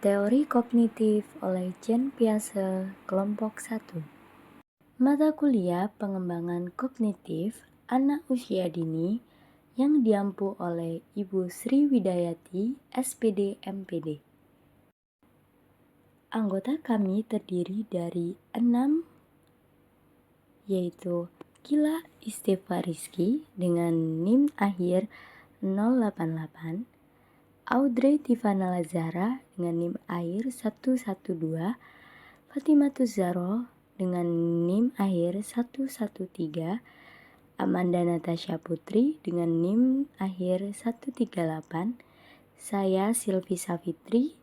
Teori Kognitif oleh Jean Piaget, kelompok 1. Mata kuliah pengembangan kognitif anak usia dini yang diampu oleh Ibu Sri Widayati, SPD MPD. Anggota kami terdiri dari 6, yaitu Gila Istefariski dengan NIM akhir 088, Audrey Tivana Lazara dengan NIM akhir 112, Fatimatus Zahro dengan NIM akhir 113, Amanda Natasha Putri dengan NIM akhir 138, saya Silvi Safitri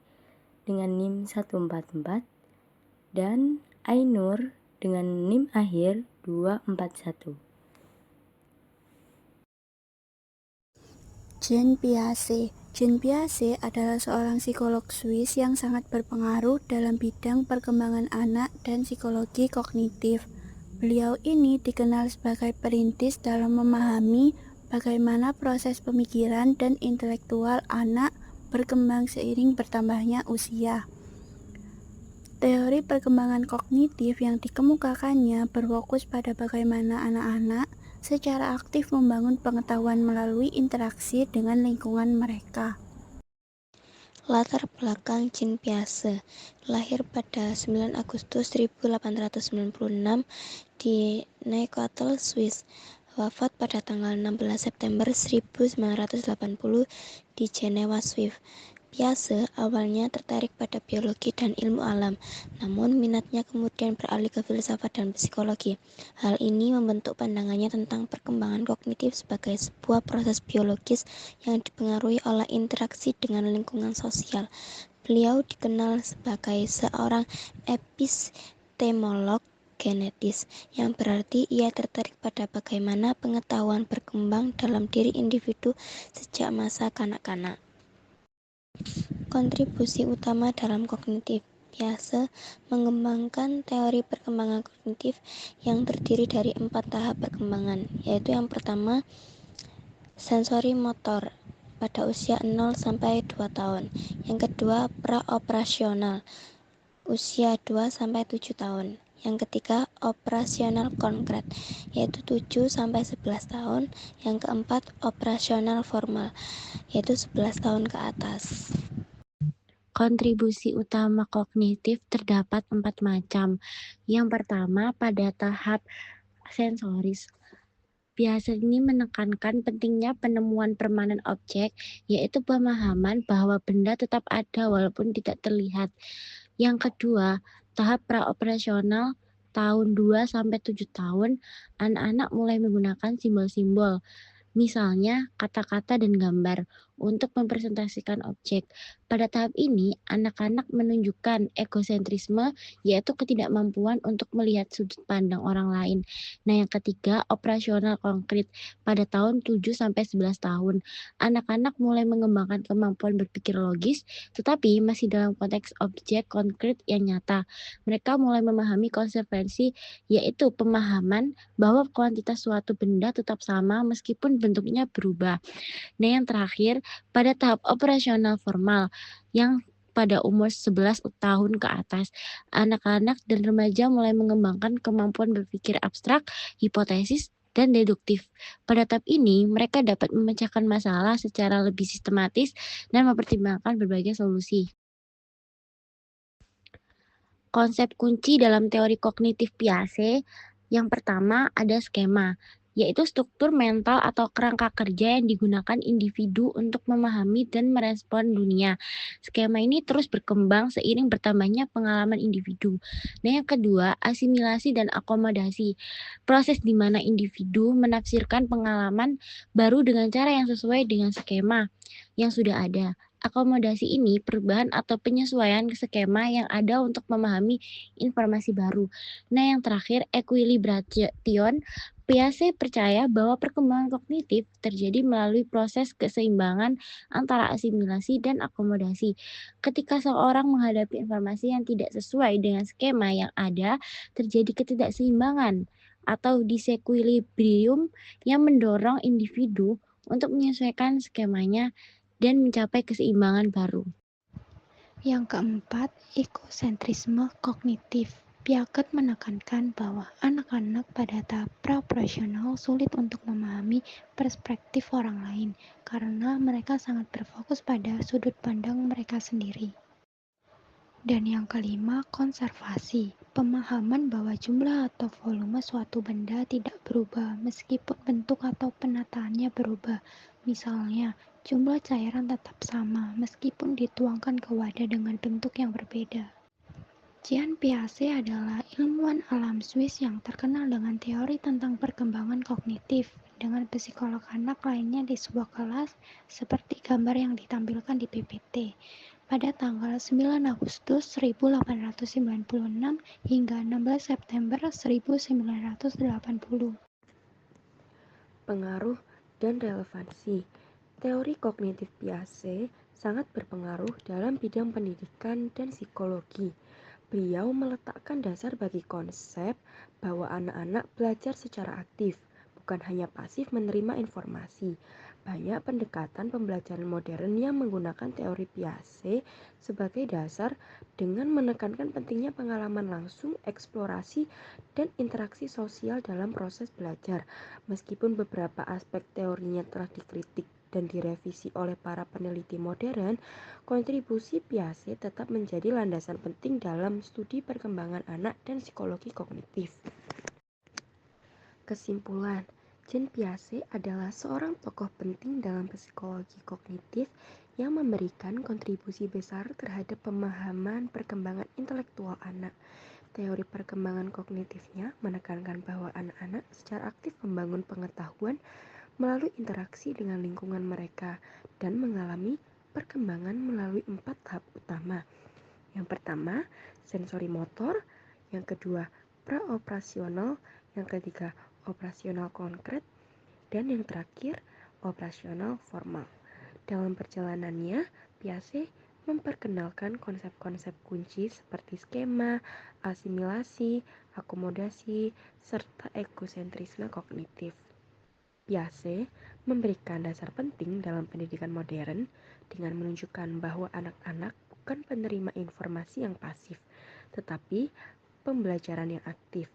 dengan NIM 144, dan Ainur dengan NIM akhir 241. Jean Piaget. Jean Piaget adalah seorang psikolog Swiss yang sangat berpengaruh dalam bidang perkembangan anak dan psikologi kognitif. Beliau ini dikenal sebagai perintis dalam memahami bagaimana proses pemikiran dan intelektual anak berkembang seiring bertambahnya usia. Teori perkembangan kognitif yang dikemukakannya berfokus pada bagaimana anak-anak secara aktif membangun pengetahuan melalui interaksi dengan lingkungan mereka. Latar belakang Jean Piaget, lahir pada 9 Agustus 1896 di Neuchâtel, Swiss. Wafat pada tanggal 16 September 1980 di Jenewa, Swiss. Piaget awalnya tertarik pada biologi dan ilmu alam, namun minatnya kemudian beralih ke filsafat dan psikologi. Hal ini membentuk pandangannya tentang perkembangan kognitif sebagai sebuah proses biologis yang dipengaruhi oleh interaksi dengan lingkungan sosial. Beliau dikenal sebagai seorang epistemolog genetis, yang berarti ia tertarik pada bagaimana pengetahuan berkembang dalam diri individu sejak masa kanak-kanak. Kontribusi utama dalam kognitif. Piaget mengembangkan teori perkembangan kognitif yang terdiri dari 4 tahap perkembangan, yaitu yang pertama, sensori motor pada usia 0 sampai 2 tahun. Yang kedua, praoperasional, usia 2 sampai 7 tahun. Yang ketiga, operasional konkret, yaitu 7 sampai 11 tahun. Yang keempat, operasional formal, yaitu 11 tahun ke atas. Kontribusi utama kognitif terdapat 4 macam. Yang pertama, pada tahap sensoris. Piaget ini menekankan pentingnya penemuan permanen objek, yaitu pemahaman bahwa benda tetap ada walaupun tidak terlihat. Yang kedua, tahap praoperasional tahun 2 sampai 7 tahun, anak-anak mulai menggunakan simbol-simbol, misalnya kata-kata dan gambar, untuk mempresentasikan objek. Pada tahap ini, anak-anak menunjukkan egosentrisme, yaitu ketidakmampuan untuk melihat sudut pandang orang lain. Nah, yang ketiga, operasional konkret. Pada tahun 7 sampai 11 tahun, anak-anak mulai mengembangkan kemampuan berpikir logis, tetapi masih dalam konteks objek konkret yang nyata. Mereka mulai memahami konsekuensi, yaitu pemahaman bahwa kuantitas suatu benda tetap sama meskipun bentuknya berubah. Nah, yang terakhir, pada tahap operasional formal yang pada umur 11 tahun ke atas, anak-anak dan remaja mulai mengembangkan kemampuan berpikir abstrak, hipotesis, dan deduktif. Pada tahap ini, mereka dapat memecahkan masalah secara lebih sistematis dan mempertimbangkan berbagai solusi. Konsep kunci dalam teori kognitif Piaget, yang pertama ada skema, yaitu struktur mental atau kerangka kerja yang digunakan individu untuk memahami dan merespon dunia. Skema ini terus berkembang seiring bertambahnya pengalaman individu. Nah, yang kedua, asimilasi dan akomodasi. Proses di mana individu menafsirkan pengalaman baru dengan cara yang sesuai dengan skema yang sudah ada. Akomodasi ini perubahan atau penyesuaian skema yang ada untuk memahami informasi baru. Nah, yang terakhir, equilibration. Piaget percaya bahwa perkembangan kognitif terjadi melalui proses keseimbangan antara asimilasi dan akomodasi. Ketika seorang menghadapi informasi yang tidak sesuai dengan skema yang ada, terjadi ketidakseimbangan atau disequilibrium yang mendorong individu untuk menyesuaikan skemanya dan mencapai keseimbangan baru. Yang keempat, ekosentrisme kognitif. Piaget menekankan bahwa anak-anak pada tahap pra-operasional sulit untuk memahami perspektif orang lain karena mereka sangat berfokus pada sudut pandang mereka sendiri. Dan yang kelima, konservasi. Pemahaman bahwa jumlah atau volume suatu benda tidak berubah meskipun bentuk atau penataannya berubah. Misalnya, jumlah cairan tetap sama meskipun dituangkan ke wadah dengan bentuk yang berbeda. Jean Piaget adalah ilmuwan alam Swiss yang terkenal dengan teori tentang perkembangan kognitif dengan psikolog anak lainnya di sebuah kelas seperti gambar yang ditampilkan di PPT pada tanggal 9 Agustus 1896 hingga 16 September 1980. Pengaruh dan relevansi. Teori kognitif Piaget sangat berpengaruh dalam bidang pendidikan dan psikologi. Beliau meletakkan dasar bagi konsep bahwa anak-anak belajar secara aktif, bukan hanya pasif menerima informasi. Banyak pendekatan pembelajaran modern yang menggunakan teori Piaget sebagai dasar dengan menekankan pentingnya pengalaman langsung, eksplorasi, dan interaksi sosial dalam proses belajar. Meskipun beberapa aspek teorinya telah dikritik dan direvisi oleh para peneliti modern, kontribusi Piaget tetap menjadi landasan penting dalam studi perkembangan anak dan psikologi kognitif. Kesimpulan, Jean Piaget adalah seorang tokoh penting dalam psikologi kognitif yang memberikan kontribusi besar terhadap pemahaman perkembangan intelektual anak. Teori perkembangan kognitifnya menekankan bahwa anak-anak secara aktif membangun pengetahuan melalui interaksi dengan lingkungan mereka dan mengalami perkembangan melalui 4 tahap utama. Yang pertama, sensori motor, yang kedua, praoperasional, yang ketiga, operasional konkret, dan yang terakhir, operasional formal. Dalam perjalanannya, Piaget memperkenalkan konsep-konsep kunci seperti skema, asimilasi, akomodasi, serta ekosentrisme kognitif. Piaget memberikan dasar penting dalam pendidikan modern dengan menunjukkan bahwa anak-anak bukan penerima informasi yang pasif, tetapi pembelajaran yang aktif.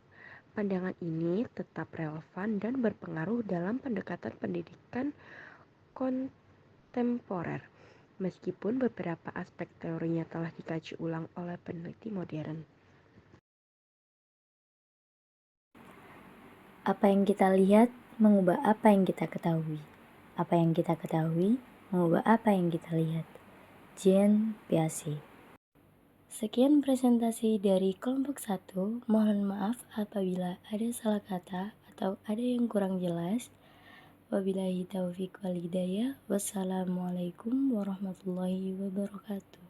Pandangan ini tetap relevan dan berpengaruh dalam pendekatan pendidikan kontemporer, meskipun beberapa aspek teorinya telah dikaji ulang oleh peneliti modern. Apa yang kita lihat mengubah apa yang kita ketahui. Apa yang kita ketahui mengubah apa yang kita lihat. Jean Piaget. Sekian presentasi dari kelompok 1. Mohon maaf apabila ada salah kata atau ada yang kurang jelas. Wabillahi taufiq wal hidayah. Wassalamualaikum warahmatullahi wabarakatuh.